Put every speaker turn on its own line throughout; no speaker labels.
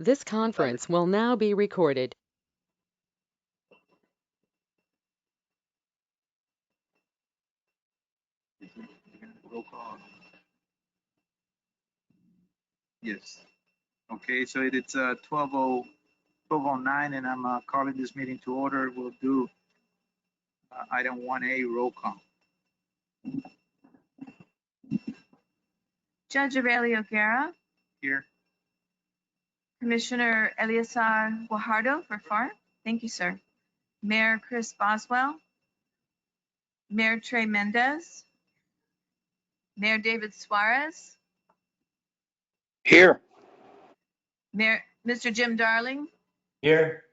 This conference will now be recorded.
Roll call. Yes. Okay, so it's 12:09, and I'm calling this meeting to order. We'll do item 1A, roll call.
Judge Aurelio Guerra,
Here.
Commissioner Eleazar Guajardo for FAR. Thank you, sir. Mayor Chris Boswell, Mayor Trey Mendez, Mayor David Suarez,
Here.
Mayor, Mr. Jim Darling,
Here.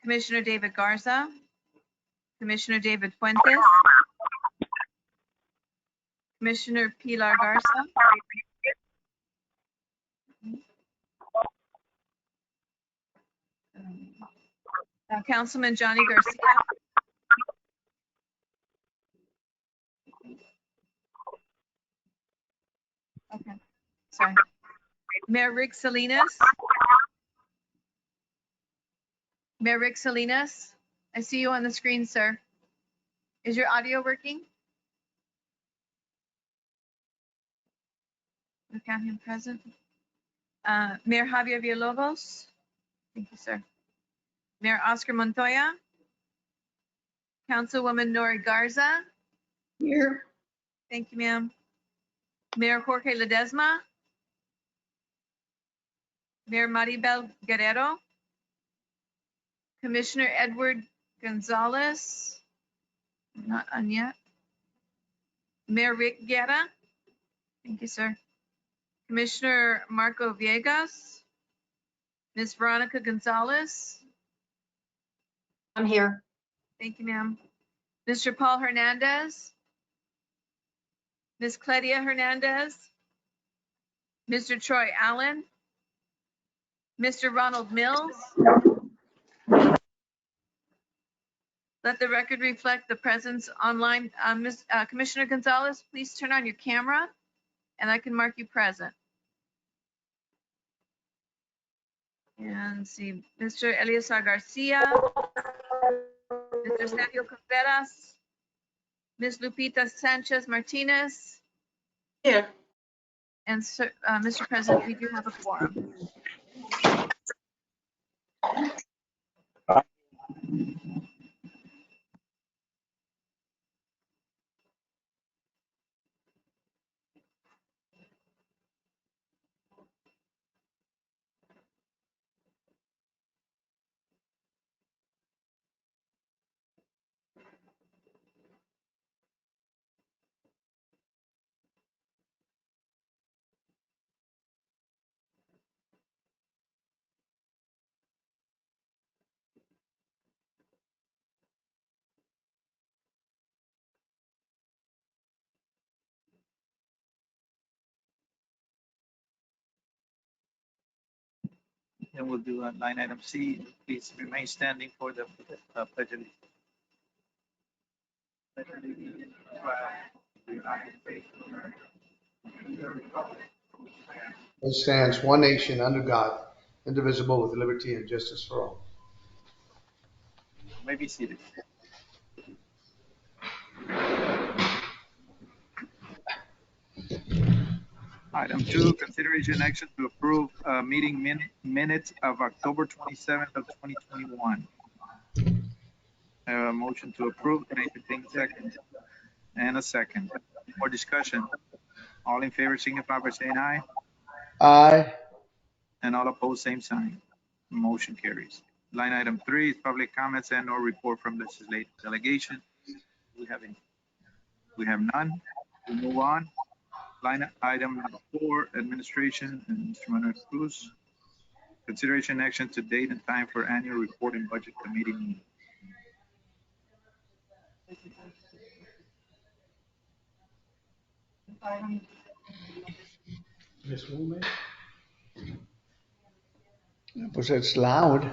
Commissioner David Garza, Commissioner David Fuentes, Commissioner Pilar Garza, Councilman Johnny Garcia, okay, sorry, Mayor Rick Salinas, Mayor Rick Salinas, I see you on the screen, sir. Is your audio working? We count him present. Mayor Javier Villalobos. Thank you, sir. Mayor Oscar Montoya. Councilwoman Nori Garza.
Here.
Thank you, ma'am. Mayor Jorge Ledesma. Mayor Maribel Guerrero. Commissioner Edward Gonzalez. Not on yet. Mayor Rick Guerra. Thank you, sir. Commissioner Marco Viegas. Ms. Veronica Gonzalez.
I'm here.
Thank you, ma'am. Mr. Paul Hernandez. Ms. Claudia Hernandez. Mr. Troy Allen. Mr. Ronald Mills. Let the record reflect the presence online. Commissioner Gonzalez, please turn on your camera and I can mark you present. And see, Mr. Eleazar Garcia, Mr. Samuel Contreras, Ms. Lupita Sanchez Martinez,
Here.
and Mr. President, we do have a quorum.
Then we'll do line item C. Please remain standing for the pledge of allegiance.
It stands one nation under God, indivisible with liberty and justice for all.
You may be seated. Item 2, consideration action to approve meeting minutes of October 27th of 2021. Motion to approve, and entertain second. And a second. More discussion. All in favor signify by saying aye.
Aye.
And all opposed, same sign. Motion carries. Line item 3 is public comments and or report from legislative delegation. We have any? We have none. We move on. Line item number 4, administration, and Mr. Manuel Cruz. Consideration action to date and time for annual report and budget committee meeting.
Pues it's loud.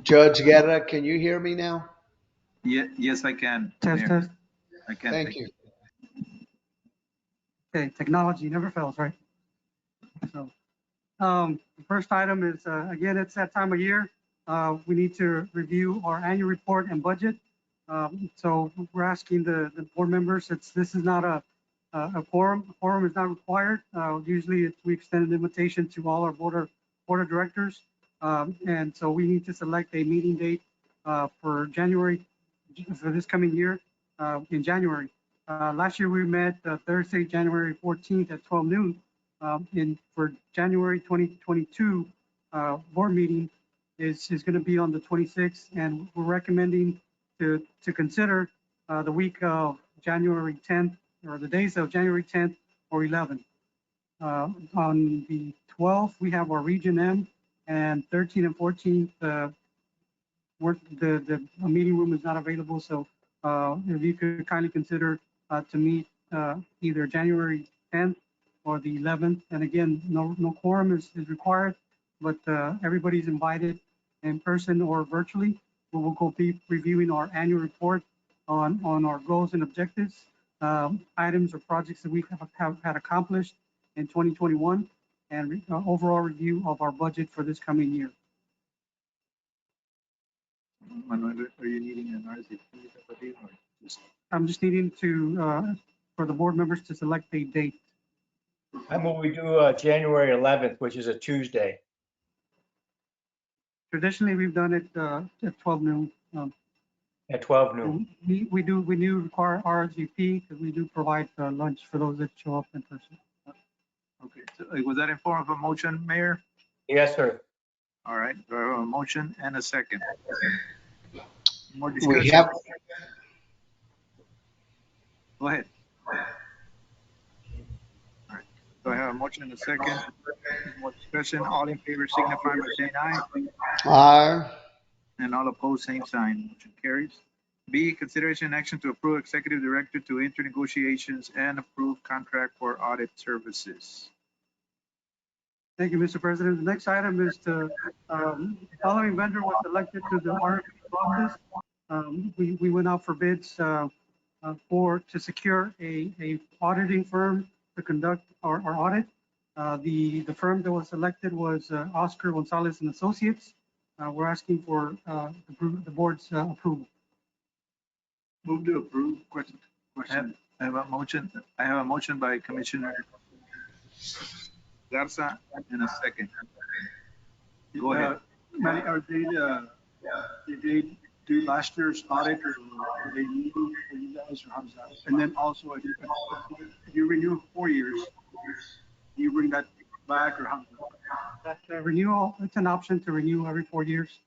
Judge Guerra, can you hear me now?
Yes, I can.
Test,
Mayor.
test.
I can.
Thank you.
Okay, technology never fails, right? So, the first item is, again, it's that time of year. We need to review our annual report and budget. So we're asking the board members, this is not a quorum. A quorum is not required. Usually we extend an invitation to all our board of directors. And so we need to select a meeting date for January, for this coming year, in January. Last year we met Thursday, January 14th at 12 noon. For January 2022 board meeting is going to be on the 26th, and we're recommending to consider the week of January 10th, or the days of January 10th or 11th. On the 12th, we have our Region M, and 13th and 14th, the meeting room is not available. So if you could kindly consider to meet either January 10th or the 11th. And again, no quorum is required, but everybody's invited in person or virtually. We will go be reviewing our annual report on our goals and objectives, items or projects that we have had accomplished in 2021, and overall review of our budget for this coming year.
Manuel, are you needing an RSVP? Or just-
I'm just needing to, for the board members to select a date.
I move we do January 11th, which is a Tuesday.
Traditionally, we've done it at 12 noon.
At 12 noon.
We do require RSVP because we do provide lunch for those that show up in person.
Okay, so was that in form of a motion, Mayor?
Yes, sir.
All right, do I have a motion and a second? More
We
discussion?
have,
Go ahead. All right, do I have a motion and a second? More discussion, all in favor signify by saying aye,
aye.
and all opposed, same sign, motion carries. B, consideration and action to approve executive director to enter negotiations and approve contract for audit services.
Thank you, Mr. President. The next item is to, following vendor was selected to the RFP process. We went out for bids to secure a auditing firm to conduct our audit. The firm that was selected was Oscar Gonzalez and Associates. We're asking for the board's approval.
Move to approve. Question. I have a motion by Commissioner Garza and a second. Go ahead.
Manny, did they do last year's audit, or are they new for you guys, or how does that? And then also, if you renew 4 years, do you bring that back, or how does that?
That renewal, it's an option to renew every 4 years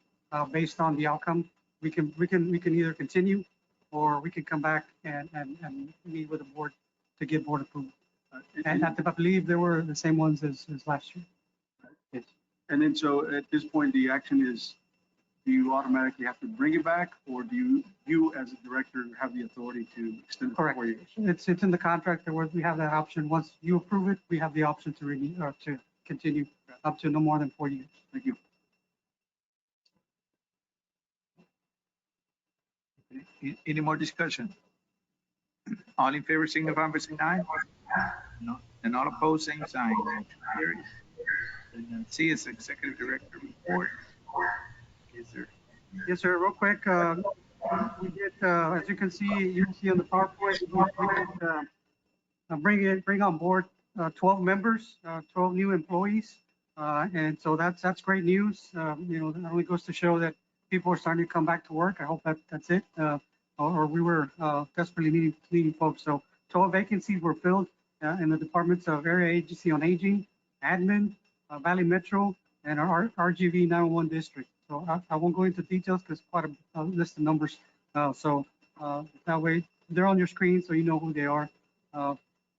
based on the outcome. We can either continue, or we can come back and meet with the board to get board approval. And I believe they were the same ones as last year. Yes.
And then, so at this point, the action is, do you automatically have to bring it back, or do you as a director have the authority to extend it for
Correct.
4 years?
It's in the contract that we have that option. Once you approve it, we have the option to renew or to continue up to no more than 4 years.
Thank you.
Any more discussion? All in favor signify by saying aye. No. And all opposed, same sign. Motion carries. And then C is executive director report. Is there?
Yes, sir. Real quick, we did, as you can see on the PowerPoint, we did bring on board 12 members, 12 new employees. And so that's great news. You know, that only goes to show that people are starting to come back to work. I hope that's it. Or we were desperately needing folks. So 12 vacancies were filled in the departments of Area Agency on Aging, Admin, Valley Metro, and our RGV 911 district. So I won't go into details because quite a list of numbers. So that way they're on your screen so you know who they are.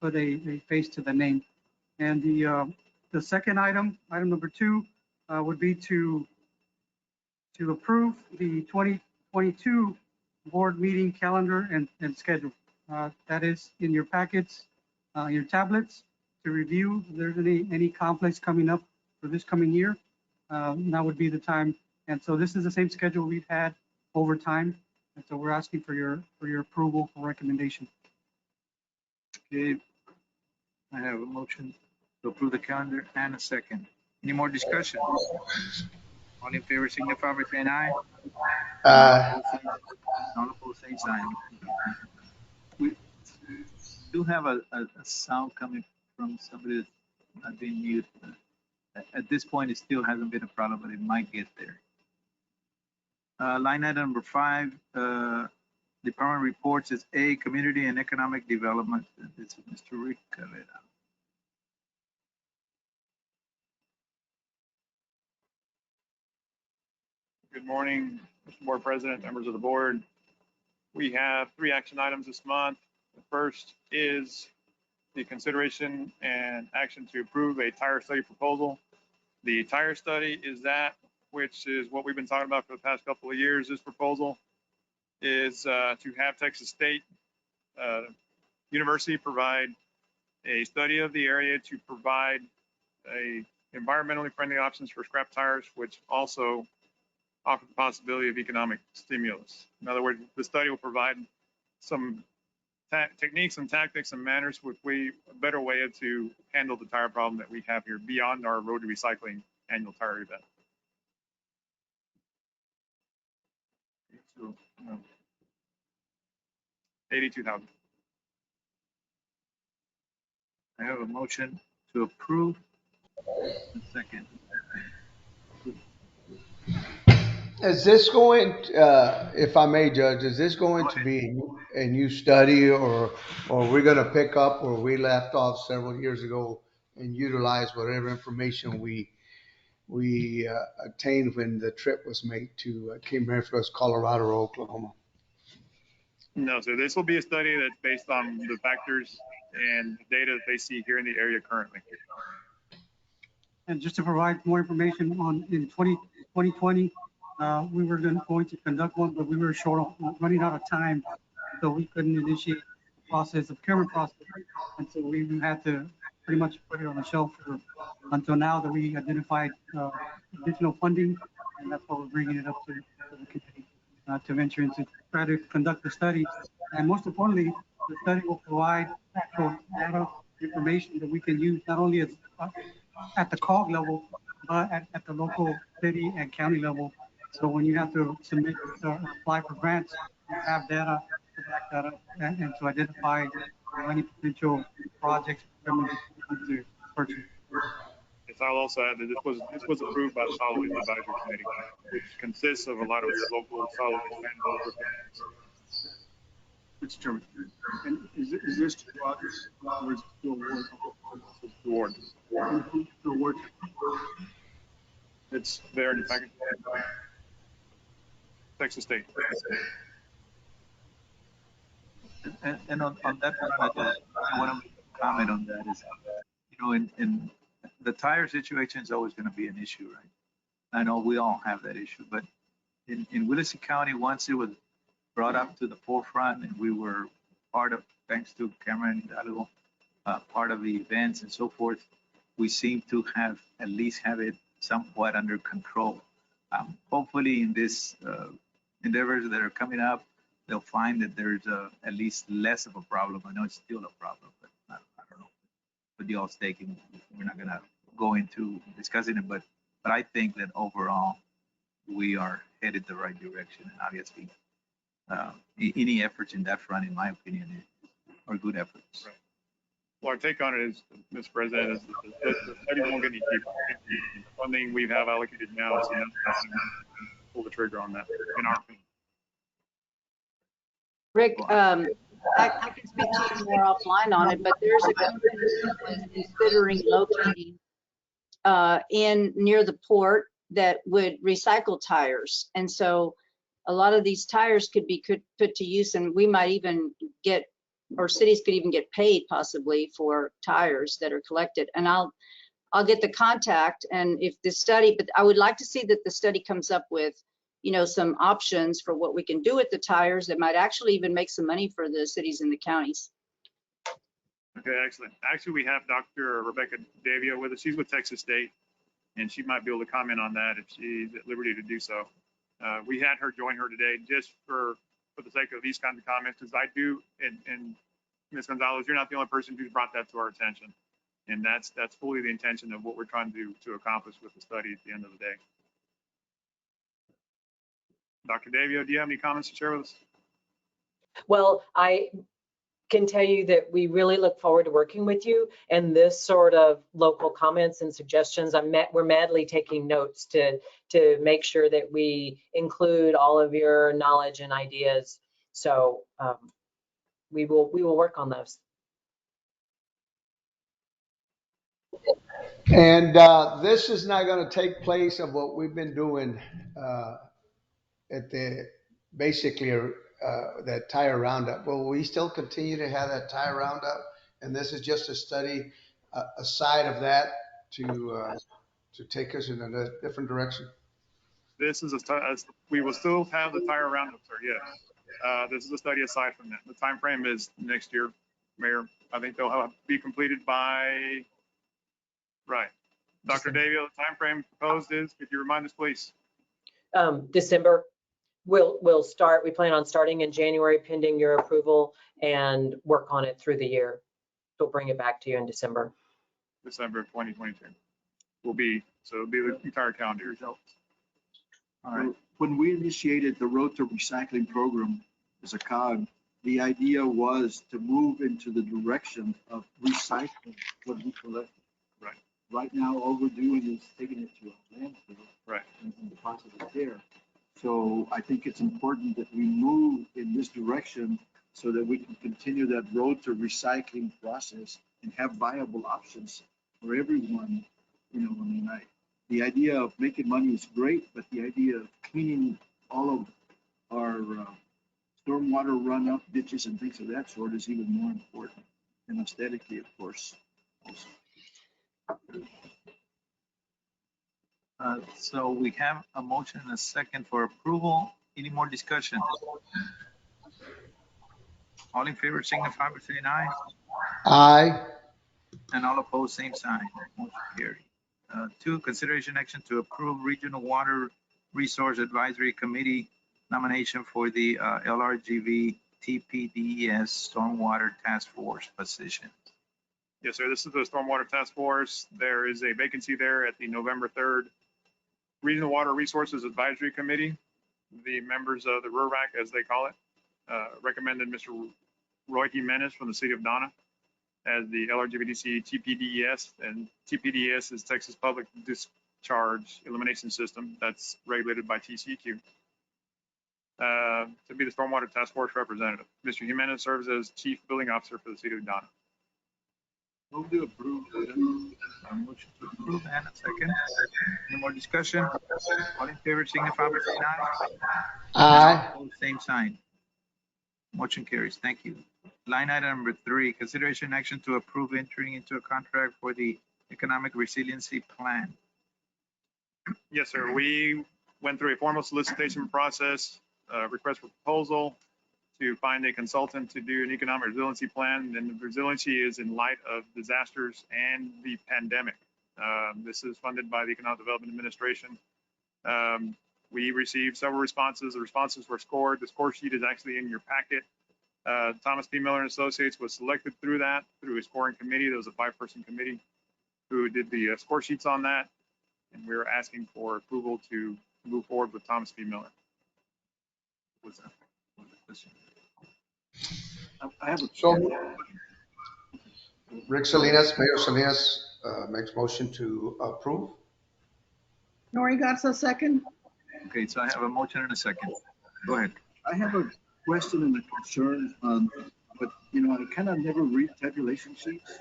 Put a face to the name. And the second item number 2, would be to approve the 2022 board meeting calendar and schedule. That is in your packets, your tablets to review. If there's any conflicts coming up for this coming year, now would be the time And so this is the same schedule we've had over time. And so we're asking for your approval or recommendation.
Okay. I have a motion to approve the calendar and a second. Any more discussion? All in favor signify by saying aye. All opposed, same sign. We do have a sound coming from somebody that's not being muted. At this point, it still hasn't been a problem, but it might get there. Line item number 5, department reports is A, Community and Economic Development. This is Mr. Rick Carrera.
Good morning, Mr. Board President, members of the board. We have 3 action items this month. The first is the consideration and action to approve a tire study proposal. The tire study is that which is what we've been talking about for the past couple of years. This proposal is to have Texas State University provide a study of the area to provide a environmentally friendly options for scrap tires, which also offer the possibility of economic stimulus. In other words, the study will provide some techniques and tactics and manners with a better way to handle the tire problem that we have here beyond our road to recycling annual tire event. So, 82,000.
I have a motion to approve. A second.
Is this going, if I may, Judge, is this going to be a new study, or we're gonna pick up where we left off several years ago and utilize whatever information we obtained when the trip was made to Cape Memphis, Colorado, or Oklahoma?
No, so this will be a study that's based on the factors and data that they see here in the area currently.
And just to provide more information on in 2020, we were going to conduct one, but we were running out of time, so we couldn't initiate the procurement process. And so we had to pretty much put it on the shelf until now that we identified additional funding, and that's why we're bringing it up to the committee to venture into try to conduct the study. And most importantly, the study will provide actual data information that we can use not only at the COG level, but at the local city and county level. So when you have to submit apply for grants, you have data to back that up and to identify any potential projects to purchase.
Yes, I'll also add that this was approved by the Solid Waste Advisory Committee, which consists of a lot of local solid waste managers.
Mr. Chairman, and is this to Rogers or is it to award? To award.
It's there in the package. Texas State.
And on that front, I just want to comment on that is, in the tire situation is always going to be an issue, right? I know we all have that issue, but in Willacy County, once it was brought up to the forefront and we were part of, thanks to Cameron Hidalgo, part of the events and so forth, we seem to have at least have it somewhat under control. Hopefully in this endeavors that are coming up, they'll find that there's at least less of a problem. I know it's still a problem, but I don't know. But y'all's taking, we're not gonna go into discussing it, but I think that overall we are headed the right direction. And obviously, any efforts in that front, in my opinion, are good efforts.
Right. Well, our take on it is, Mr. President, is that the study won't get any cheaper. The funding we have allocated now is enough to pull the trigger on that, in our opinion.
Rick, I can speak to you more offline on it, but there's a company that is considering locating near the port that would recycle tires. And so a lot of these tires could be put to use, and we might even get, or cities could even get paid possibly for tires that are collected. And I'll get the contact, and if the study, but I would like to see that the study comes up with, some options for what we can do with the tires that might actually even make some money for the cities and the counties.
Okay, excellent. Actually, we have Dr. Rebecca Davia with us. She's with Texas State, and she might be able to comment on that if she's at liberty to do so. We had her join her today just for the sake of these kinds of comments, because I do, and Ms. Gonzalez, you're not the only person who's brought that to our attention. And that's fully the intention of what we're trying to accomplish with the study at the end of the day. Dr. Davio, do you have any comments to share with us?
Well, I can tell you that we really look forward to working with you, and this sort of local comments and suggestions, we're madly taking notes to make sure that we include all of your knowledge and ideas. So we will work on those.
And this is not going to take place of what we've been doing at the basically that tire roundup. Will we still continue to have that tire roundup? And this is just a study aside of that to take us in a different direction.
This is we will still have the tire roundup, sir. Yes. This is a study aside from that. The time frame is next year, Mayor. I think they'll be completed by. Right. Dr. Davio, the time frame proposed is, could you remind us, please?
December. We plan on starting in January pending your approval and work on it through the year. We'll bring it back to you in December.
December of 2022 will be, so it'll be the entire calendar year.
All right. When we initiated the Road to Recycling program as a COG, the idea was to move into the direction of recycling what we collect.
Right.
Right now, all we're doing is taking it to a landfill.
Right.
And deposit it there. So I think it's important that we move in this direction so that we can continue that road to recycling process and have viable options for everyone. You know, I mean, the idea of making money is great, but the idea of cleaning all of our stormwater runoff ditches and things of that sort is even more important, and aesthetically, of course, also.
So we have a motion and a second for approval. Any more discussion? All in favor signify by saying aye.
Aye.
And all opposed, same sign. Motion carried. 2, consideration action to approve Regional Water Resource Advisory Committee nomination for the LRGV TPDES Stormwater Task Force position.
Yes, sir. This is the Stormwater Task Force. There is a vacancy there at the November 3rd Regional Water Resources Advisory Committee. The members of the RURAC, as they call it, recommended Mr. Roy Jimenez from the city of Donna as the LRGVDC TPDES, and TPDES is Texas Public Discharge Elimination System that's regulated by TCEQ, to be the Stormwater Task Force representative. Mr. Jimenez serves as Chief Building Officer for the city of Donna.
Move to approve. Motion to approve and a second. Any more discussion? All in favor signify by saying aye.
Aye.
Opposed, same sign. Motion carries. Thank you. Line item number 3, consideration action to approve entering into a contract for the Economic Resiliency Plan.
Yes, sir. We went through a formal solicitation process, request for proposal to find a consultant to do an economic resiliency plan. And the resiliency is in light of disasters and the pandemic. This is funded by the Economic Development Administration. We received several responses. The responses were scored. The score sheet is actually in your packet. Thomas P. Miller and Associates was selected through a scoring committee. There was a 5-person committee who did the score sheets on that. And we were asking for approval to move forward with Thomas P. Miller.
What's that?
I have a.
So Rick Salinas, Mayor Salinas makes motion to approve.
Nori Gatsa, second.
Okay, so I have a motion and a second. Go ahead.
I have a question and a concern, but you know, I kind of never read tabulation sheets.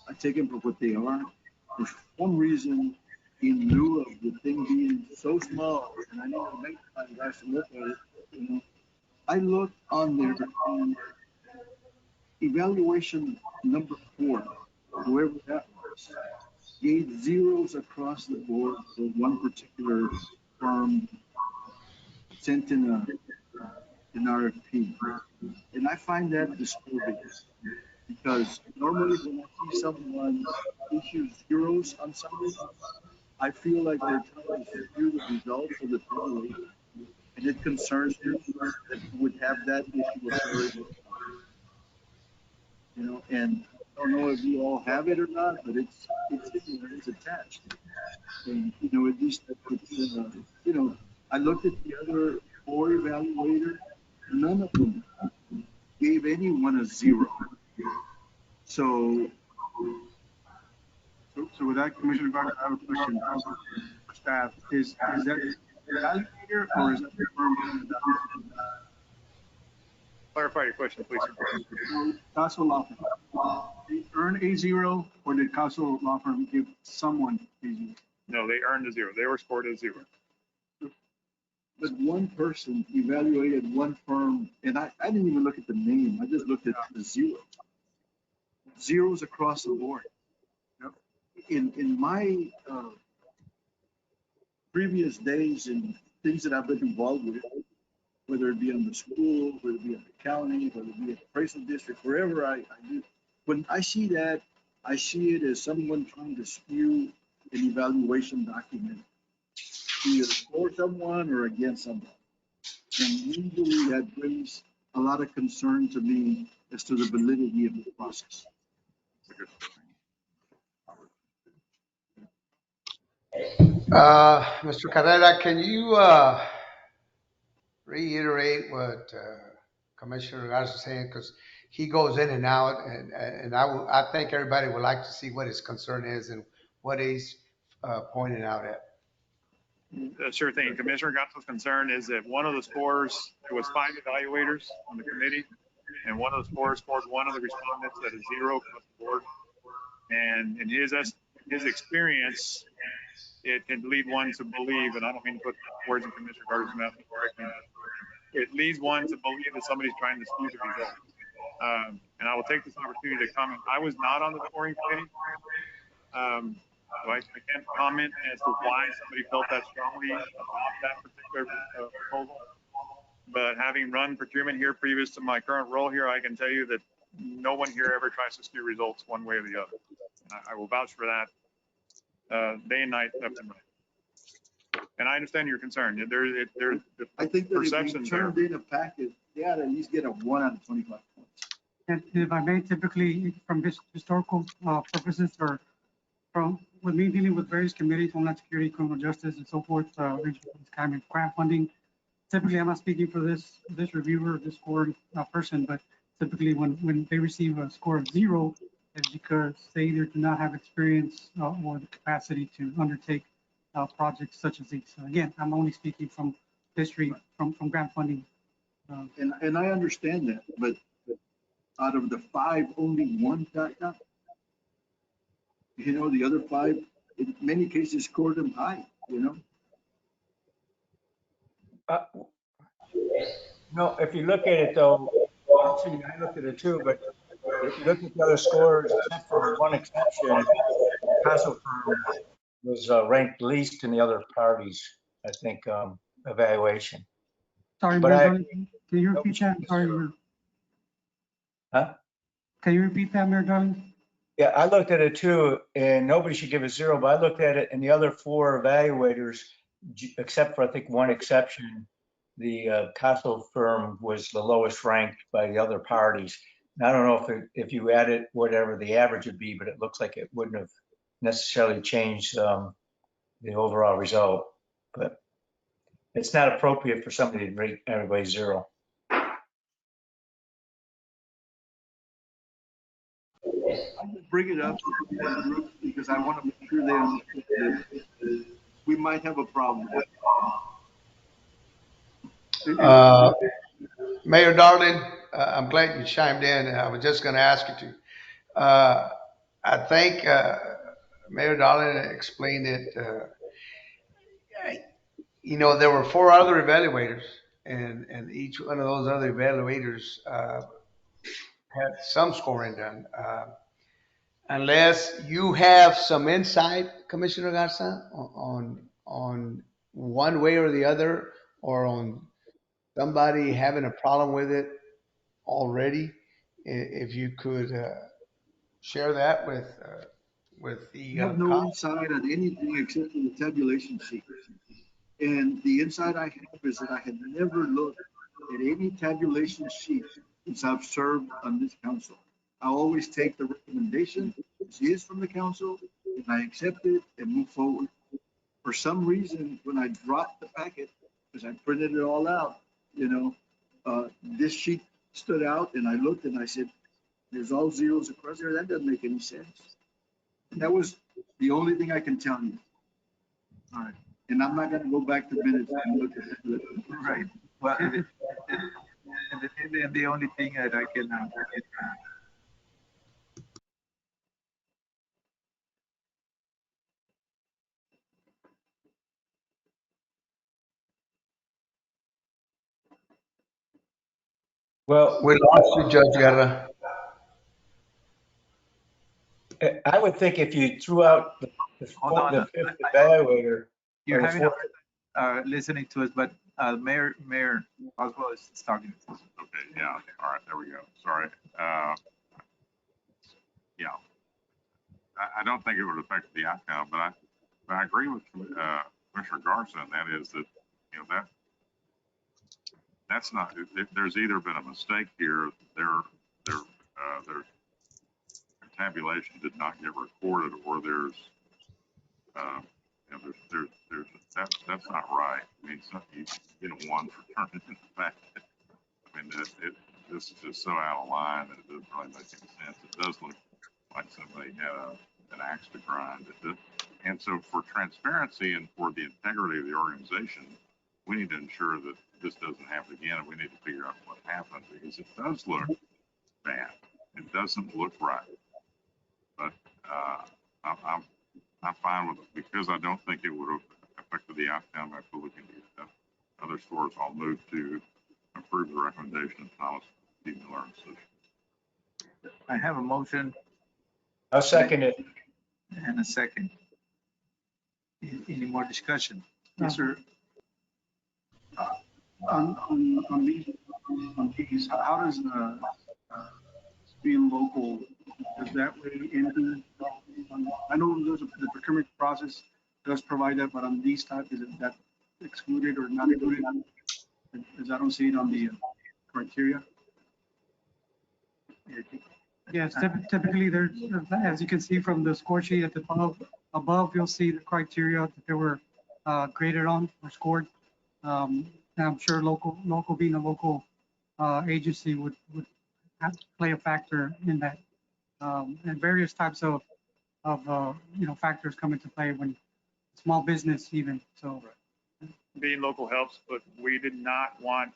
I take them for what they are. For some reason, in lieu of the thing being so small, and I know the next time guys to look at it, you know, I looked on there and evaluation number 4, whoever that was, gave zeros across the board for one particular firm sent in an RFP. And I find that disturbing because normally when I see someone issue zeros on something, I feel like they're trying to skew the results of the simulation, and it concerns me that we would have that issue occurring. You know, and I don't know if you all have it or not, but it's in there, it's attached. And you know, at least it's you know, I looked at the other four evaluators, none of them gave anyone a 0. So, so with that, Commissioner Gardner, I have a question for staff. Is that evaluator or is that the firm doing that?
Clarify your question, please.
Castle Law Firm. They earn a 0, or did Castle Law Firm give someone a 0?
No, they earned a 0. They were scored a 0.
But one person evaluated one firm, and I didn't even look at the name. I just looked at the 0. Zeros across the board. In my previous days and things that I've been involved with, whether it be on the school, whether it be at the county, whether it be at the appraisal district, wherever I do, when I see that, I see it as someone trying to skew an evaluation document, either for someone or against someone. And usually that brings a lot of concern to me as to the validity of the process.
Mr. Carrera, can you reiterate what Commissioner Garza is saying? Because he goes in and out, and I think everybody would like to see what his concern is and what he's pointing out at.
Sure thing. Commissioner Gatto's concern is that one of the scores, there was 5 evaluators on the committee, and one of the scores scored one of the respondents at a 0 across the board. And in his experience, it can lead one to believe, and I don't mean to put words in Commissioner Carter's mouth correctly, it leads one to believe that somebody's trying to skew the result. And I will take this opportunity to comment. I was not on the scoring committee. So I can't comment as to why somebody felt that strongly about that particular proposal. But having run procurement here previous to my current role here, I can tell you that no one here ever tries to skew results one way or the other. I will vouch for that day and night, left and right. And I understand your concern.
I think that if you turned in a packet, they ought to at least get a 1 out of 25 points.
And if I may, typically from historical purposes or from with me dealing with various committees, Homeland Security, criminal justice, and so forth, kind of grant funding. Typically, I'm not speaking for this reviewer, this scoring person, but typically when they receive a score of 0, it's because they either do not have experience or the capacity to undertake projects such as these. So again, I'm only speaking from history, from grant funding.
And I understand that, but out of the 5, only 1 got that. You know, the other 5, in many cases, scored them high, you know?
No, if you look at it though, actually, I looked at it too, but if you look at the other scores, except for one exception, Castle Firm was ranked least in the other parties, I think, evaluation.
Sorry,
But
Mayor Darling, can you repeat that? I'm sorry.
Huh?
Can you repeat that, Mayor Darling?
Yeah, I looked at it too, and nobody should give a 0, but I looked at it and the other 4 evaluators, except for I think one exception, the Castle Firm was the lowest ranked by the other parties. And I don't know if you added whatever the average would be, but it looks like it wouldn't have necessarily changed the overall result. But it's not appropriate for somebody to rate everybody 0.
I just bring it up because I want to make sure they understand that we might have a problem.
Mayor Darling, I'm glad you chimed in. I was just going to ask you to. I think Mayor Darling explained it. You know, there were 4 other evaluators, and each one of those other evaluators had some scoring done. Unless you have some insight, Commissioner Garza, on one way or the other, or on somebody having a problem with it already, if you could share that with with the
You have no
cost.
inside on anything except for the tabulation sheet. And the inside I have is that I had never looked at any tabulation sheet since I've served on this council. I always take the recommendation as is from the council, and I accept it and move forward. For some reason, when I dropped the packet, because I printed it all out, this sheet stood out, and I looked and I said, there's all zeros across there. That doesn't make any sense. And that was the only thing I can tell you. All right. And I'm not gonna go back to minutes and look at it.
Right. Well, and the only thing that I can,
Well,
We lost you, Judge Guerra.
I would think if you threw out
hold on.
the fifth evaluator,
You're
or the
having a
fourth,
hard time listening to us, but Mayor Oswald is talking.
Okay, yeah, all right, there we go. Sorry. Yeah, I don't think it would affect the outcome, but I agree with Commissioner Garza, and that is that, that's not, there's either been a mistake here, their tabulation did not get recorded, or there's, that's not right. I mean, you get a 1 for turning in the fact. I mean, this is just so out of line that it doesn't really make any sense. It does look like somebody had an axe to grind. And so for transparency and for the integrity of the organization, we need to ensure that this doesn't happen again, and we need to figure out what happened, because it does look bad. It doesn't look right. But I'm fine with it, because I don't think it would have affected the outcome after looking at other scores. I'll move to approve the recommendation of Thomas D. Miller and Associates.
I have a motion
I'll second it.
and a second. Any more discussion?
Yes, sir. On these, how does being local, does that weigh anything? I know there's the procurement process does provide that, but on these type, is it that excluded or not included? Because I don't see it on the criteria.
Yes, typically there's, as you can see from the score sheet at the above, you'll see the criteria that they were graded on or scored. And I'm sure local being a local agency would have to play a factor in that. And various types of factors come into play when small business even, so.
Being local helps, but we did not want,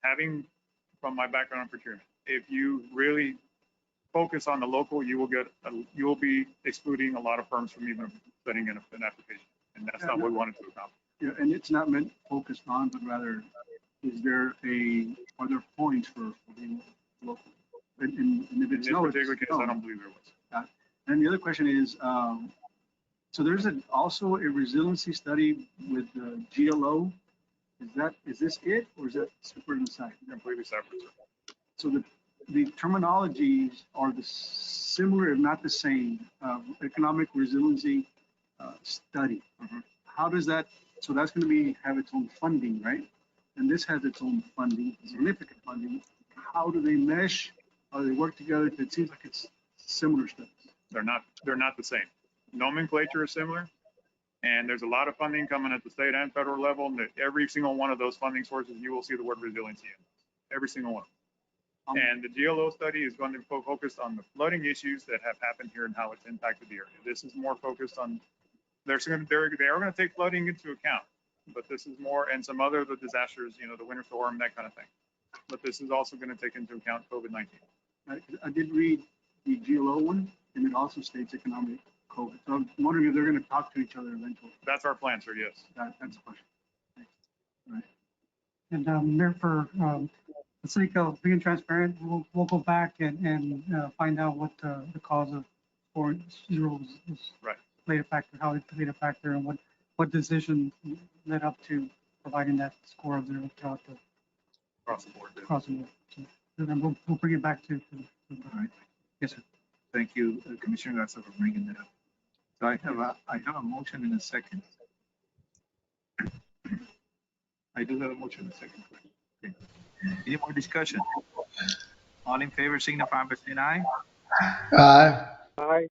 having, from my background in procurement, if you really focus on the local, you will be excluding a lot of firms from even putting in an application, and that's not what we wanted to accomplish.
Yeah, and it's not meant focused on, but rather, are there points for being local? And if
In
it's
this
no,
particular
it's
case,
no.
I don't believe there was.
And the other question is, so there's also a resiliency study with GLO. Is this it, or is that separate inside?
Completely separate, sir.
So the terminologies are similar, if not the same. Economic resiliency study. How does that? So that's going to have its own funding, right? And this has its own funding, significant funding. How do they mesh? How do they work together? It seems like it's similar stuff.
They're not the same. Nomenclature is similar, and there's a lot of funding coming at the state and federal level, and every single one of those funding sources, you will see the word resiliency in every single one. And the GLO study is going to focus on the flooding issues that have happened here and how it's impacted the area. This is more focused on, they are going to take flooding into account, but this is more, and some other the disasters, the winter storm, that kind of thing. But this is also going to take into account COVID-19.
I did read the GLO one, and it also states economic COVID. So I'm wondering if they're going to talk to each other eventually.
That's our plan, sir, yes.
That's the question. Thanks. All right.
And Mayor, for the sake of being transparent, we'll go back and find out what the cause of score zeros is.
Right.
Played a factor, how it played a factor, and what decision led up to providing that score of 0 throughout the
Across the board.
across the board. So then we'll bring it back to.
All right.
Yes, sir.
Thank you, Commissioner Garza, for bringing that up. So I have a motion in a second. I do have a motion in a second. Okay. Any more discussion? All in favor signify by saying aye.
Aye.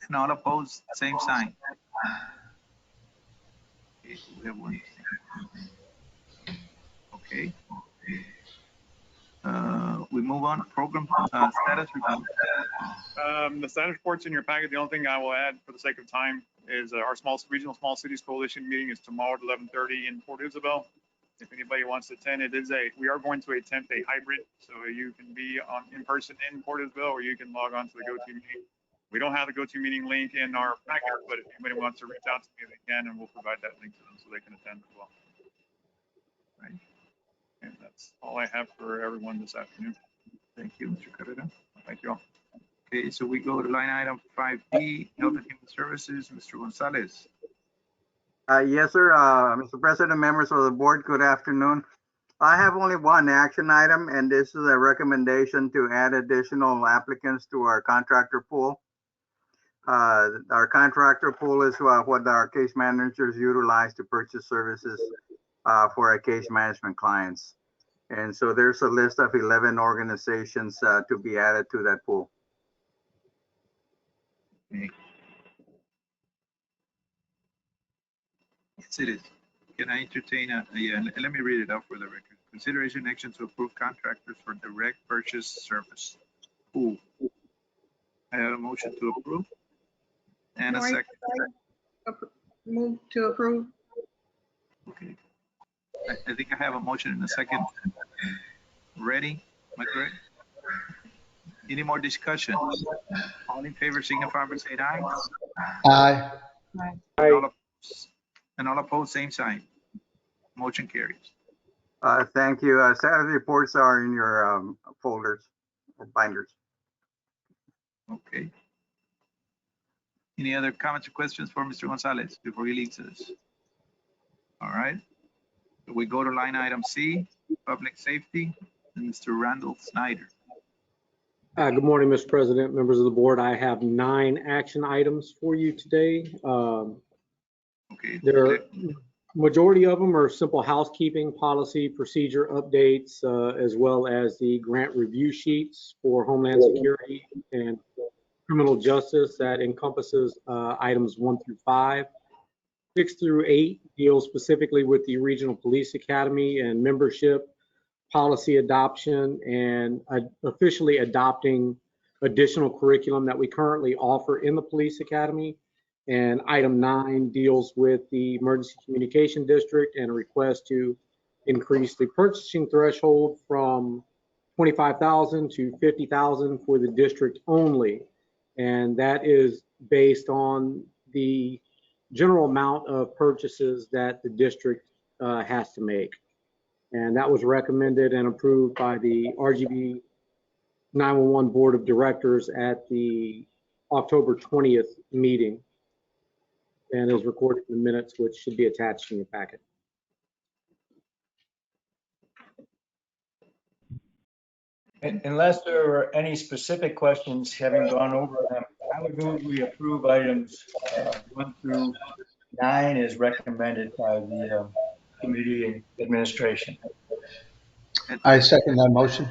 And all opposed, same sign. Okay, we have one. Okay. We move on. Program status report.
The status report's in your packet. The only thing I will add for the sake of time is our regional small cities coalition meeting is tomorrow at 11:30 in Port Isabel. If anybody wants to attend, we are going to attempt a hybrid, so you can be in person in Port Isabel, or you can log on to the GoTo meeting. We don't have the GoTo meeting link in our packet, but if anybody wants to reach out to me, they can, and we'll provide that link to them so they can attend as well. Right. And that's all I have for everyone this afternoon.
Thank you, Mr. Carrera. Thank you all. Okay, so we go to line item 5D, Health and Human Services, Mr. Gonzalez.
Yes, sir. Mr. President, members of the board, good afternoon. I have only one action item, and this is a recommendation to add additional applicants to our contractor pool. Our contractor pool is what our case managers utilize to purchase services for our case management clients. And so there's a list of 11 organizations to be added to that pool.
Okay. Yes, it is. Can I entertain let me read it out for the record. Consideration action to approve contractors for direct purchase service. Pool. I have a motion to approve. And a second.
Move to approve.
Okay. I think I have a motion in a second. Ready? Am I correct? Any more discussion? All in favor signify by saying aye.
Aye.
And all opposed, same sign. Motion carries.
Thank you. Status reports are in your folders or binders.
Okay. Any other comments or questions for Mr. Gonzalez before he leaves us? All right. So we go to line item C, Public Safety, and Mr. Randall Snyder.
Good morning, Mr. President, members of the board. I have 9 action items for you today.
Okay.
Majority of them are simple housekeeping, policy, procedure updates, as well as the grant review sheets for Homeland Security and Criminal Justice that encompasses items 1 through 5. 6 through 8 deals specifically with the Regional Police Academy and membership, policy adoption, and officially adopting additional curriculum that we currently offer in the Police Academy. And item 9 deals with the Emergency Communication District and a request to increase the purchasing threshold from $25,000 to $50,000 for the district only. And that is based on the general amount of purchases that the district has to make. And that was recommended and approved by the RGV 911 Board of Directors at the October 20th meeting, and is recorded in the minutes, which should be attached in your packet.
Unless there are any specific questions, having gone over them, I would move we approve items 1 through 9 as recommended by the committee and administration.
I second that motion.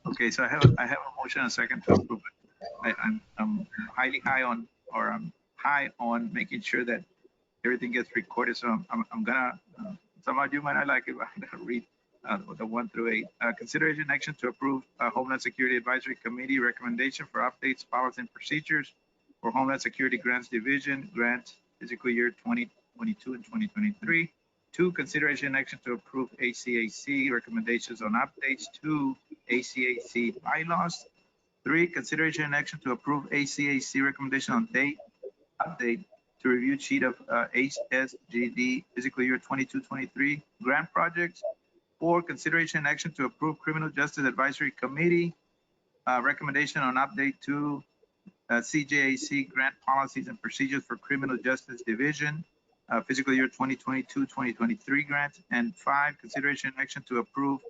Okay, so I have a motion and a second to approve it. I'm highly high on, or I'm high on making sure that everything gets recorded. So I'm gonna, some of you might not like it, but I'm gonna read the 1 through 8. Consideration action to approve Homeland Security Advisory Committee recommendation for updates, policies, and procedures for Homeland Security Grants Division, grant fiscal year 2022 and 2023. 2, consideration action to approve ACAC recommendations on updates to ACAC bylaws. 3, consideration and action to approve ACAC recommendation on update to review sheet of HSGD fiscal year 22-23 grant projects. 4, consideration and action to approve Criminal Justice Advisory Committee recommendation on update to CJAC grant policies and procedures for Criminal Justice Division fiscal year 2022-2023 grant. And 5, consideration and action to approve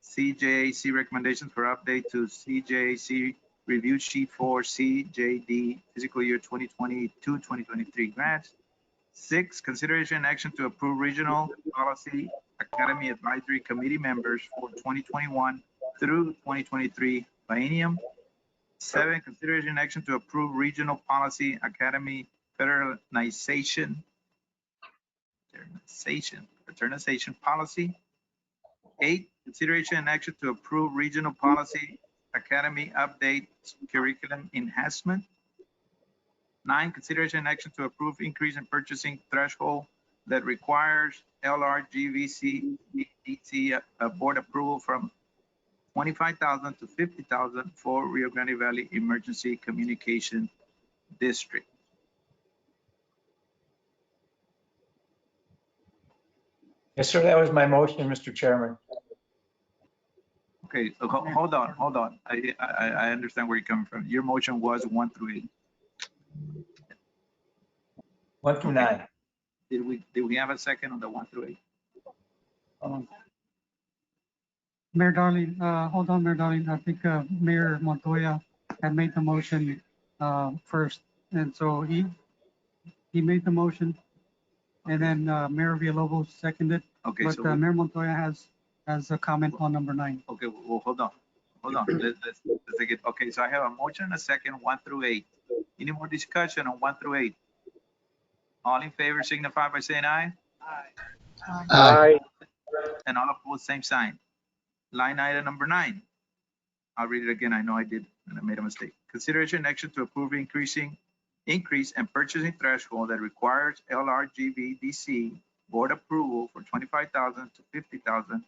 CJAC recommendations for update to CJAC review sheet for CJD fiscal year 2022-2023 grants. 6, consideration and action to approve Regional Policy Academy Advisory Committee members for 2021 through 2023 biennium. 7, consideration and action to approve Regional Policy Academy fraternization policy. 8, consideration and action to approve Regional Policy Academy update curriculum enhancement. 9, consideration and action to approve increase in purchasing threshold that requires LRGVDC board approval from 25,000 to 50,000 for Rio Grande Valley Emergency Communication District.
Yes, sir, that was my motion, Mr. Chairman.
Okay, so hold on. I understand where you're coming from. Your motion was 1 through 8.
1 through 9.
Did we have a second on the 1 through 8?
Mayor Darling, hold on, Mayor Darling. I think Mayor Montoya had made the motion first. And so he made the motion. And then Mayor Villalobos seconded.
Okay,
but
so
Mayor Montoya has a comment on number 9.
okay, well, hold on. Let's take it. Okay, so I have a motion and a second, 1 through 8. Any more discussion on 1 through 8? All in favor signify by saying aye.
Aye.
And all opposed, same sign. Line item number 9. I'll read it again. I know I did, and I made a mistake. Consideration and action to approve increase and purchasing threshold that requires LRGVDC board approval for 25,000 to 50,000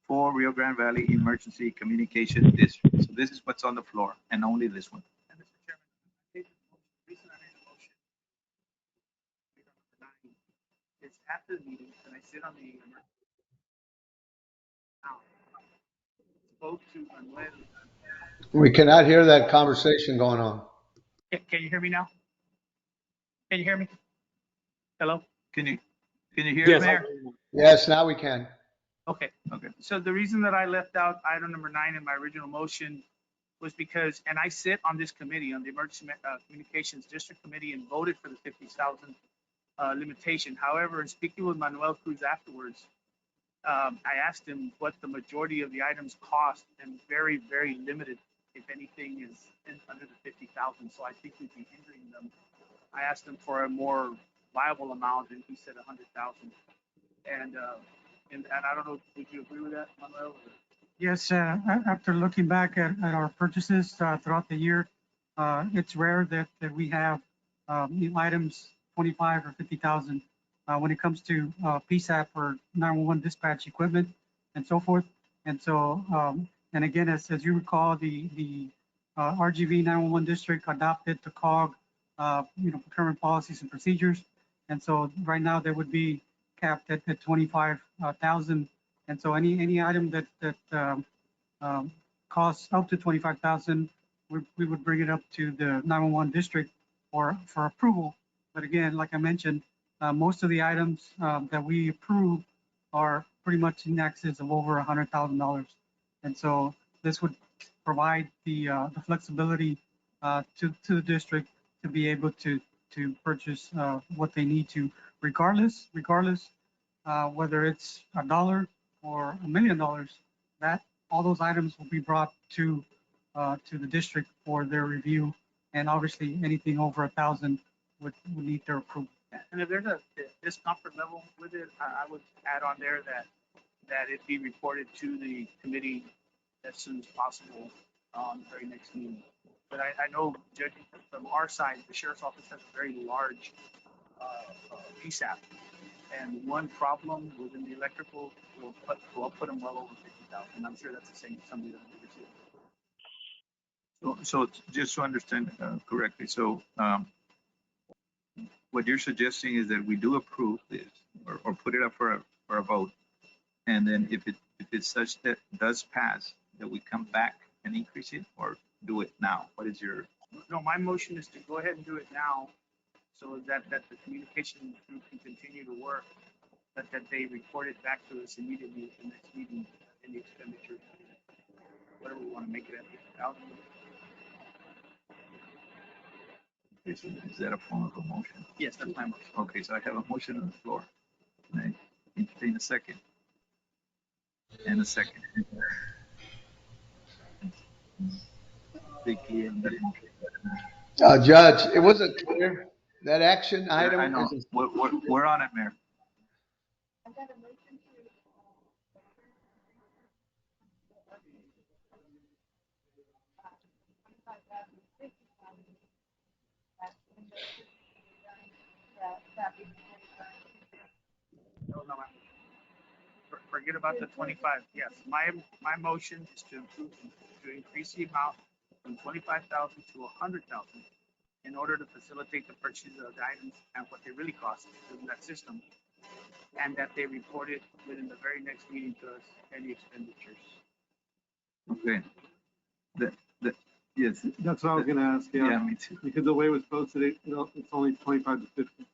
for Rio Grande Valley Emergency Communication District. So this is what's on the floor, and only this one.
And Mr. Chairman, the reason I made the motion is after the meeting, and I sit on the emergency now, spoke to Manuel.
We cannot hear that conversation going on.
Can you hear me now? Can you hear me? Hello?
Can you hear
Yes.
me, Mayor?
Yes, now we can.
Okay. So the reason that I left out item number 9 in my original motion was because, and I sit on this committee, on the Emergency Communications District Committee, and voted for the 50,000 limitation. However, in speaking with Manuel Cruz afterwards, I asked him what the majority of the items cost, and very, very limited, if anything, is under the 50,000. So I think we'd be hindering them. I asked him for a more viable amount, and he said 100,000. And I don't know, would you agree with that, Manuel?
Yes, after looking back at our purchases throughout the year, it's rare that we have items 25 or 50,000 when it comes to PSAP or 911 dispatch equipment and so forth. And so, and again, as you recall, the RGV 911 district adopted the COG, procurement policies and procedures. And so right now they would be capped at 25,000. And so any item that costs up to 25,000, we would bring it up to the 911 district for approval. But again, like I mentioned, most of the items that we approve are pretty much in excess of over $100,000. And so this would provide the flexibility to the district to be able to purchase what they need to, regardless whether it's $1 or $1 million, that all those items will be brought to the district for their review. And obviously anything over 1,000 would need their approval.
And if there's a discomfort level with it, I would add on there that it be reported to the committee as soon as possible on the very next meeting. But I know, judging from our side, the sheriff's office has a very large PSAP. And one problem within the electrical will put them well over 50,000. I'm sure that's the same for somebody that understands.
So just to understand correctly, so what you're suggesting is that we do approve this or put it up for a vote, and then if it's such that does pass, that we come back and increase it, or do it now? What is your?
No, my motion is to go ahead and do it now, so that the communication group can continue to work, but that they report it back to us immediately at the next meeting in the expenditure, whatever we want to make it at.
Is that a form of a motion?
Yes, that's my motion.
Okay, so I have a motion on the floor. And I entertain a second. And a second. Vicky and that motion.
Judge, it wasn't clear. That action item
I know.
is,
We're on it, Mayor.
No, forget about the 25. Yes, my motion is to increase the amount from 25,000 to 100,000 in order to facilitate the purchase of the items and what they really cost in that system, and that they report it within the very next meeting to us, any expenditures.
Okay. Yes.
That's what I was gonna ask,
Yeah,
yeah,
me too.
because the way it was posted, it's only 25 to 50.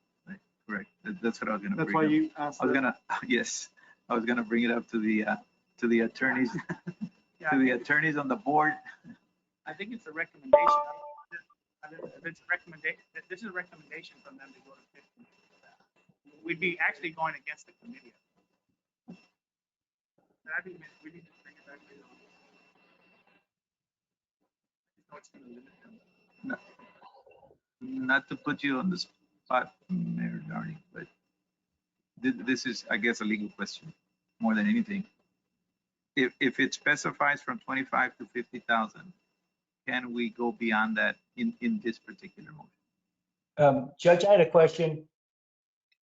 Correct. That's what I was gonna
That's
bring
why
up.
you asked
I was
that.
gonna, yes, I was gonna bring it up to the attorneys,
Yeah,
to the attorneys on the board.
I think it's a recommendation. If it's a recommendation, this is a recommendation from them to go to 50. We'd be actually going against the committee. I think we need to bring it back later on. I know it's gonna limit them.
Not to put you on the spot, Mayor Darning, but this is, I guess, a legal question more than anything. If it specifies from 25 to 50,000, can we go beyond that in this particular motion?
Judge, I had a question.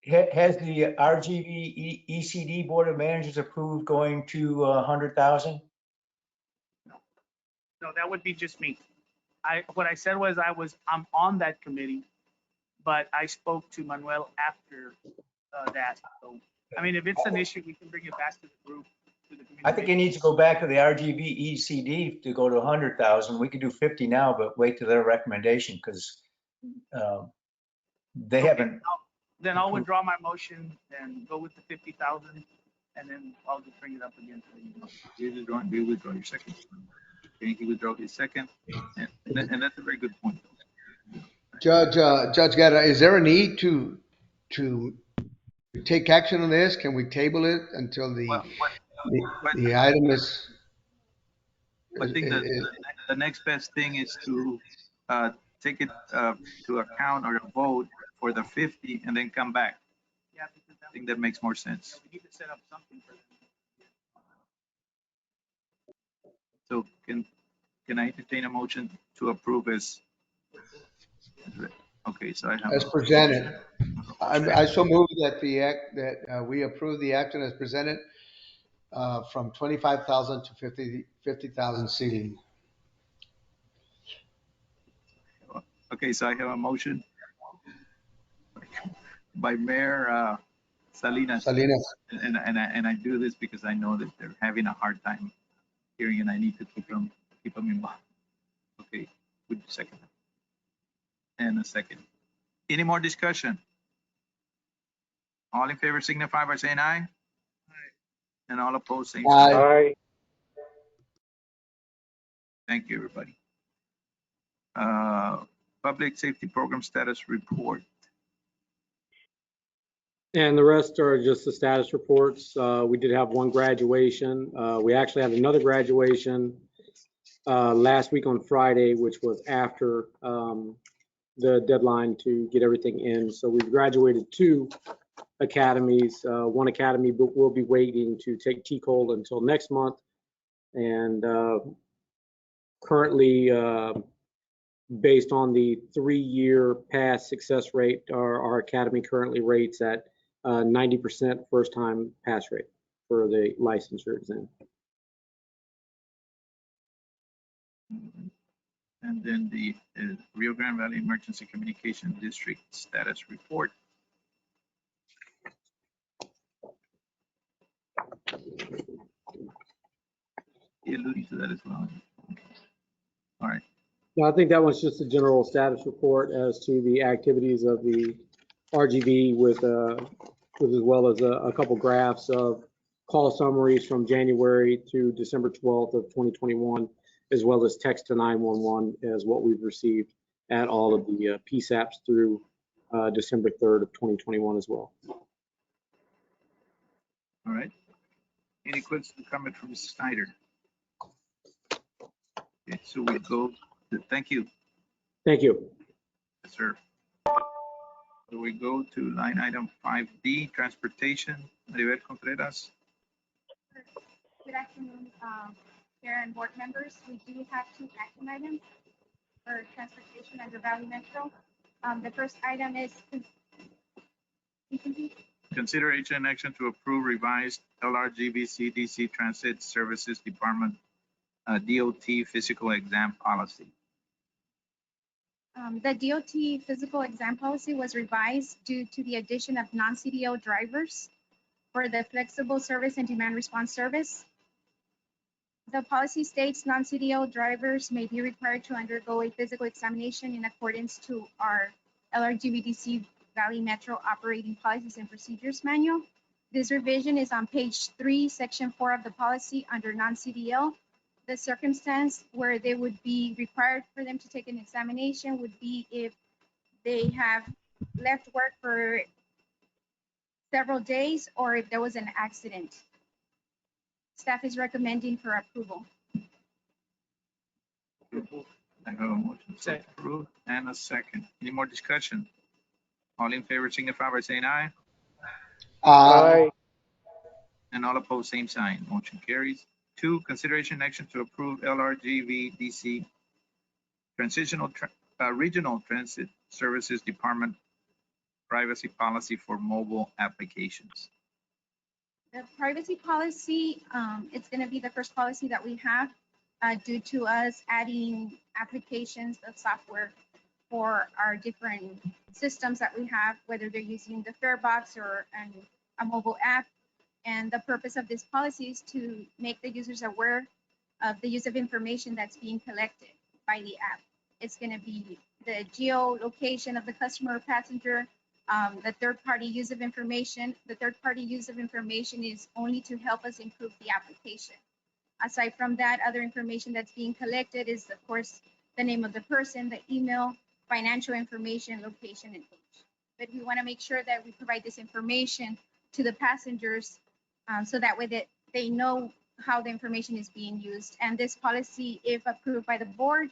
Has the RGVDC Board of Managers approved going to 100,000?
No, that would be just me. What I said was I'm on that committee, but I spoke to Manuel after that. So, I mean, if it's an issue, we can bring it back to the group.
I think it needs to go back to the RGVDC to go to 100,000. We could do 50 now, but wait to their recommendation because they haven't.
Then I'll withdraw my motion and go with the 50,000, and then I'll just bring it up again.
You withdraw your second. Okay, he withdraw his second, and that's a very good point.
Judge Guerra, is there a need to take action on this? Can we table it until the item is?
I think the next best thing is to take it to account or a vote for the 50 and then come back.
Yeah,
I think that makes more sense.
We need to set up something for them.
So can I entertain a motion to approve as? Okay, so I have.
As presented. I so move that we approve the action as presented from 25,000 to 50,000 ceiling.
Okay, so I have a motion by Mayor Salinas. And I do this because I know that they're having a hard time hearing, and I need to keep them involved. Okay, good second. And a second. Any more discussion? All in favor signify by saying aye. Aye. And all opposed saying
aye.
Aye.
Thank you, everybody. Public Safety Program Status Report.
And the rest are just the status reports. We did have one graduation. We actually had another graduation last week on Friday, which was after the deadline to get everything in. So we've graduated 2 academies. One academy will be waiting to take TCOL until next month. And currently, based on the 3-year pass success rate, our academy currently rates at 90% first time pass rate for the licensure exam.
And then the Rio Grande Valley Emergency Communication District Status Report. You alluded to that as well. All right.
I think that was just a general status report as to the activities of the RGV with as well as a couple graphs of call summaries from January to December 12th of 2021, as well as text to 911 as what we've received at all of the PSAPs through December 3rd of 2021 as well.
All right. Any questions or comment from Mr. Snyder? Okay, so we go, thank you.
Thank you.
Yes, sir. So we go to line item 5D, transportation. Maribel Contreras.
Good afternoon, Chair and board members. We do have 2 action items for transportation under Valley Metro. The first item is
Consideration and action to approve revised LRGVDC Transit Services Department DOT physical exam policy.
the DOT physical exam policy was revised due to the addition of non-CDL drivers for the flexible service and demand response service. The policy states non-CDL drivers may be required to undergo a physical examination in accordance to our LRGVDC Valley Metro Operating Policies and Procedures Manual. This revision is on page 3, section 4 of the policy under non-CDL. The circumstance where they would be required for them to take an examination would be if they have left work for several days or if there was an accident. Staff is recommending for approval.
I have a motion to approve and a second. Any more discussion? All in favor signify by saying aye.
Aye.
And all opposed, same sign. Motion carries. 2, consideration and action to approve LRGVDC Regional Transit Services Department privacy policy for mobile applications.
The privacy policy, it's going to be the first policy that we have due to us adding applications of software for our different systems that we have, whether they're using the fare box or a mobile app. And the purpose of this policy is to make the users aware of the use of information that's being collected by the app. It's going to be the geolocation of the customer or passenger, the third-party use of information. The third-party use of information is only to help us improve the application. Aside from that, other information that's being collected is, of course, the name of the person, the email, financial information, location, and age. But we want to make sure that we provide this information to the passengers so that way that they know how the information is being used. And this policy, if approved by the board,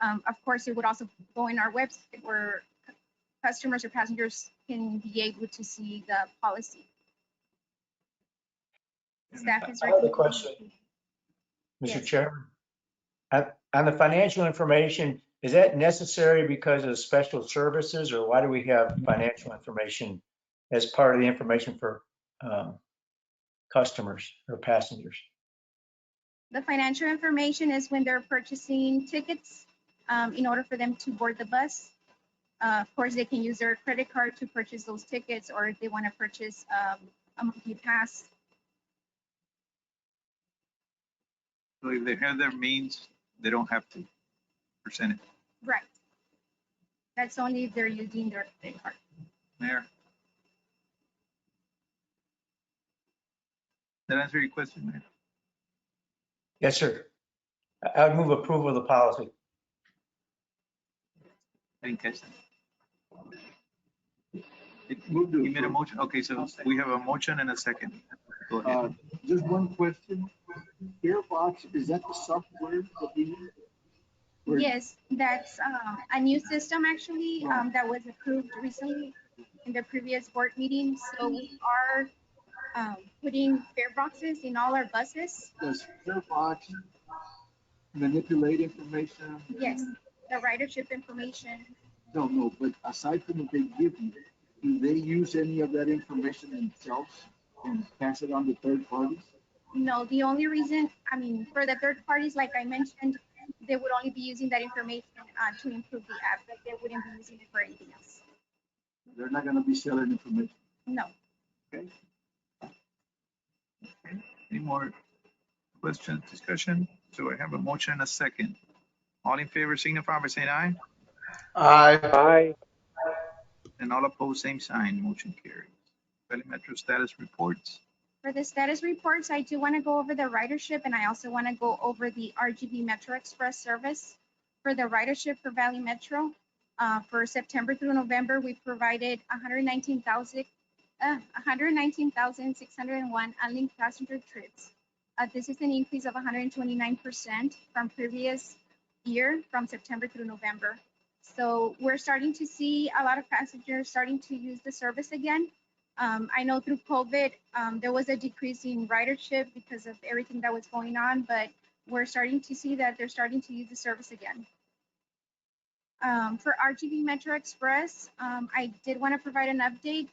of course, it would also go in our website where customers or passengers can be able to see the policy. Staff is
I have a question, Mr.
Yes.
Chairman. On the financial information, is that necessary because of special services, or why do we have financial information as part of the information for customers or passengers?
The financial information is when they're purchasing tickets in order for them to board the bus. Of course, they can use their credit card to purchase those tickets, or if they want to purchase a monthly pass.
So if they have their means, they don't have to present it.
Right. That's only if they're using their credit card.
Mayor. That answer your question, Mayor?
Yes, sir. I would move approval of the policy.
I didn't catch that.
Move to
You made a motion? Okay, so we have a motion and a second. Go ahead.
Just one question. Airbox, is that the software that we use? Or-
Yes, that's a new system actually that was approved recently in the previous board meeting. So we are putting fare boxes in all our buses.
Does Airbox manipulate information?
Yes, the ridership information.
No, but aside from what they give you, do they use any of that information themselves and pass it on to third parties?
No, the only reason, I mean, for the third parties, like I mentioned, they would only be using that information to improve the app, but they wouldn't be using it for anything else.
They're not going to be selling information.
No.
Okay.
Any more questions, discussion? So I have a motion and a second. All in favor signify by saying aye.
Aye.
And all opposed, same sign. Motion carries. Valley Metro status reports.
For the status reports, I do want to go over the ridership, and I also want to go over the RGV Metro Express service. For the ridership for Valley Metro, For September through November, we provided 119,601 unlinked passenger trips. This is an increase of 129% from previous year, from September through November. So we're starting to see a lot of passengers starting to use the service again. I know through COVID, there was a decrease in ridership because of everything that was going on, but we're starting to see that they're starting to use the service again. For RGV Metro Express, I did want to provide an update.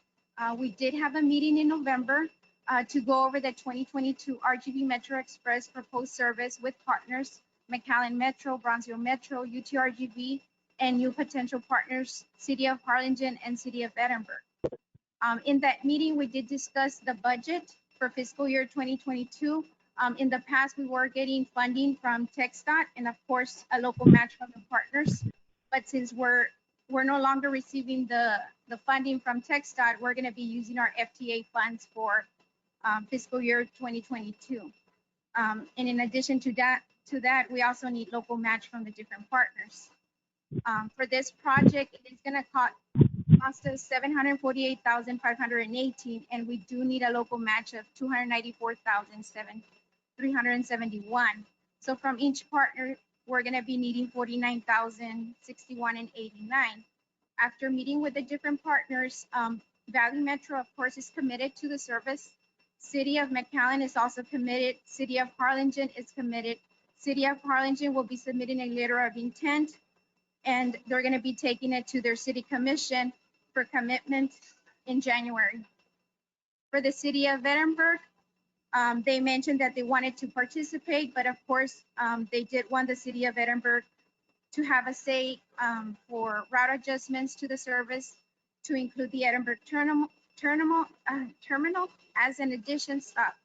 We did have a meeting in November to go over the 2022 RGV Metro Express proposed service with partners, McAllen Metro, Bronzeville Metro, UTRGV, and new potential partners, City of Harlingen and City of Edinburgh. In that meeting, we did discuss the budget for fiscal year 2022. In the past, we were getting funding from TxDOT and of course a local match from the partners. But since we're no longer receiving the funding from TxDOT, we're going to be using our FTA funds for fiscal year 2022. And in addition to that, we also need local match from the different partners. For this project, it is going to cost us $748,518, and we do need a local match of $294,371. So from each partner, we're going to be needing $49,061 and 89. After meeting with the different partners, Valley Metro, of course, is committed to the service. City of McAllen is also committed. City of Harlingen is committed. City of Harlingen will be submitting a letter of intent, and they're going to be taking it to their city commission for commitment in January. For the City of Edinburgh, they mentioned that they wanted to participate, but of course, they did want the City of Edinburgh to have a say for route adjustments to the service, to include the Edinburgh terminal as an addition stop,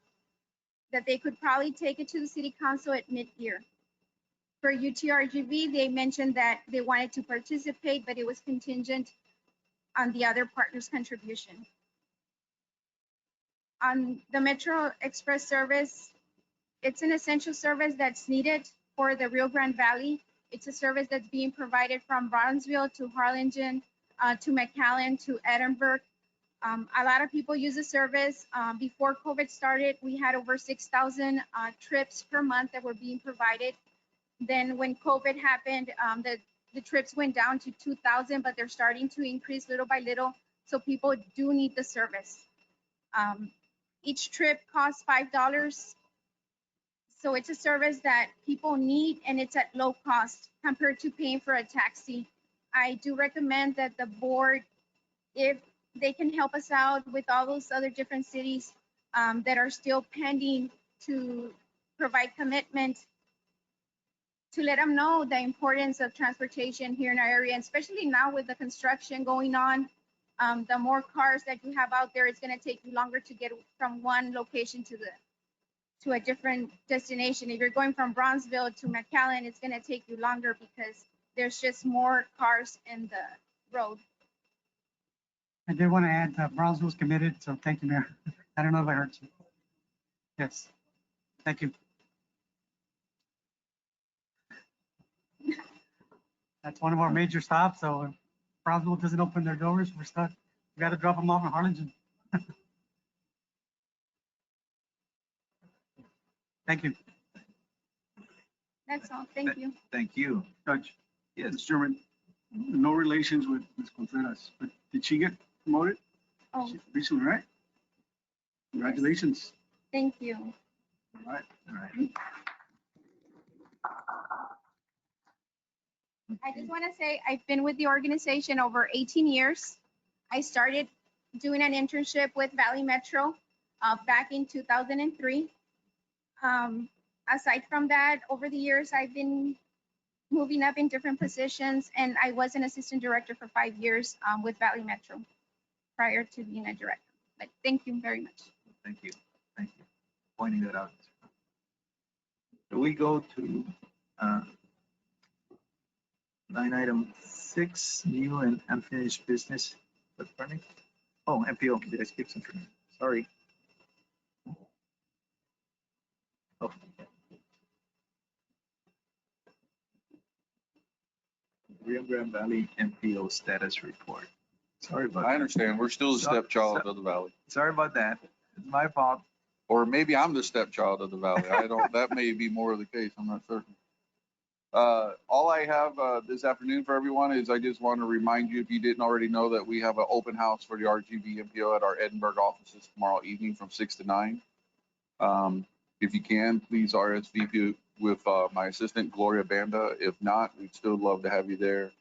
that they could probably take it to the City Council at mid-year. For UTRGV, they mentioned that they wanted to participate, but it was contingent on the other partners' contribution. On the Metro Express service, it's an essential service that's needed for the Rio Grande Valley. It's a service that's being provided from Bronzeville to Harlingen, to McAllen, to Edinburgh. A lot of people use the service. Before COVID started, we had over 6,000 trips per month that were being provided. Then when COVID happened, the trips went down to 2,000, but they're starting to increase little by little. So people do need the service. Each trip costs $5. So it's a service that people need, and it's at low cost compared to paying for a taxi. I do recommend that the board, if they can help us out with all those other different cities that are still pending to provide commitment, to let them know the importance of transportation here in our area, and especially now with the construction going on. The more cars that you have out there, it's going to take you longer to get from one location to a different destination. If you're going from Bronzeville to McAllen, it's going to take you longer because there's just more cars in the road.
I did want to add Bronzeville's committed, so thank you, Mayor. I don't know if I heard you. Yes, thank you. That's one of our major stops, so if Bronzeville doesn't open their doors, we're stuck. We got to drop them off in Harlingen. Thank you.
That's all. Thank you.
Thank you.
Judge,
Yes.
Mr. Chairman, no relations with Ms. Contreras, but did she get promoted?
Oh,
Recently, right? Congratulations.
thank you.
All right.
All right.
I just want to say I've been with the organization over 18 years. I started doing an internship with Valley Metro back in 2003. Aside from that, over the years, I've been moving up in different positions, and I was an assistant director for 5 years with Valley Metro prior to being a director. But thank you very much.
Thank you. Thank you. Pointing that out. So we go to line item 6, new and unfinished business. What's burning? Oh, MPO. Did I skip something? Sorry. Oh. Rio Grande Valley MPO status report. Sorry about
I
that.
understand. We're still the stepchild of the valley.
Sorry about that. It's my fault.
Or maybe I'm the stepchild of the valley. I don't, that may be more of the case. I'm not certain. All I have this afternoon for everyone is I just want to remind you, if you didn't already know, that we have an open house for the RGV MPO at our Edinburgh offices tomorrow evening from 6 to 9. If you can, please RSVP with my assistant, Gloria Banda. If not, we'd still love to have you there.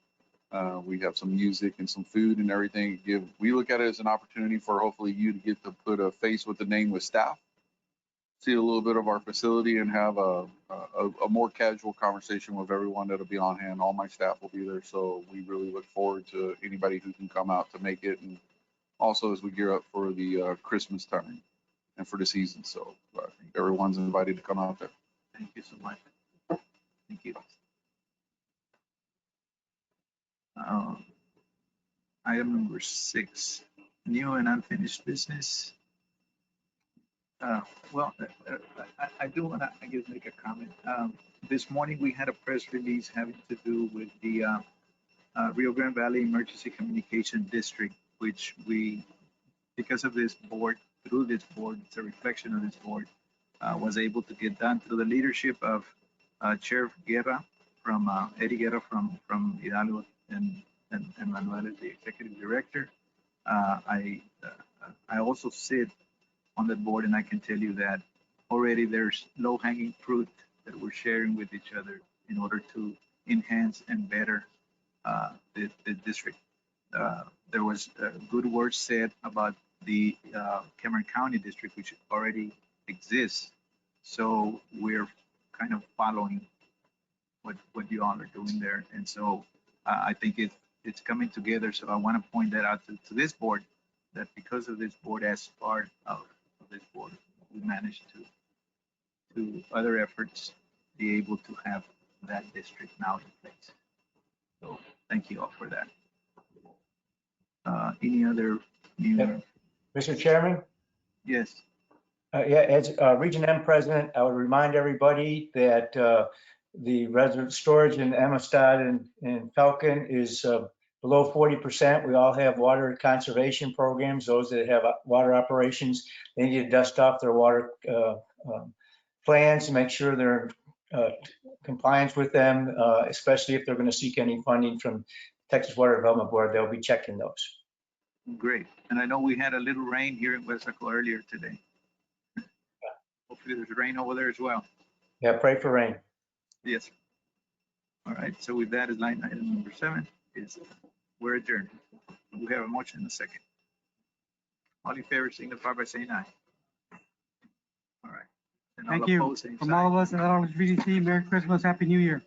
We have some music and some food and everything. We look at it as an opportunity for hopefully you to get to put a face with the name with staff, see a little bit of our facility, and have a more casual conversation with everyone that'll be on hand. All my staff will be there, so we really look forward to anybody who can come out to make it, and also as we gear up for the Christmas time and for the season. So I think everyone's invited to come out there.
Thank you so much. Thank you. Item number 6, new and unfinished business. I do want to, I guess, make a comment. This morning we had a press release having to do with the Rio Grande Valley Emergency Communication District, which we, because of this board, through this board, it's a reflection of this board, was able to get done through the leadership of Chair Guerra from Eddie Guerra from Hidalgo, and Manuel is the executive director. I also sit on that board, and I can tell you that already there's low-hanging fruit that we're sharing with each other in order to enhance and better the district. There was good words said about the Cameron County district, which already exists. So we're kind of following what you all are doing there. And so I think it's coming together. So I want to point that out to this board, that because of this board, as part of this board, we managed to other efforts be able to have that district now in place. So thank you all for that. Any other new?
Mr. Chairman?
Yes.
Yeah, as Region M president, I would remind everybody that the resident storage in Amistad and Falcon is below 40%. We all have water conservation programs. Those that have water operations, they need to dust off their water plans to make sure they're in compliance with them, especially if they're going to seek any funding from Texas Water Development Board. They'll be checking those.
Great. And I know we had a little rain here in Weslaco earlier today. Hopefully there's rain over there as well.
Yeah, pray for rain.
Yes. All right. So with that, is line item number 7 is we're adjourned. We have a motion in a second. All in favor signify by saying aye. All right. And all
Thank you.
opposed, same
From
sign.
all of us at LRGVDC, Merry Christmas, Happy New Year.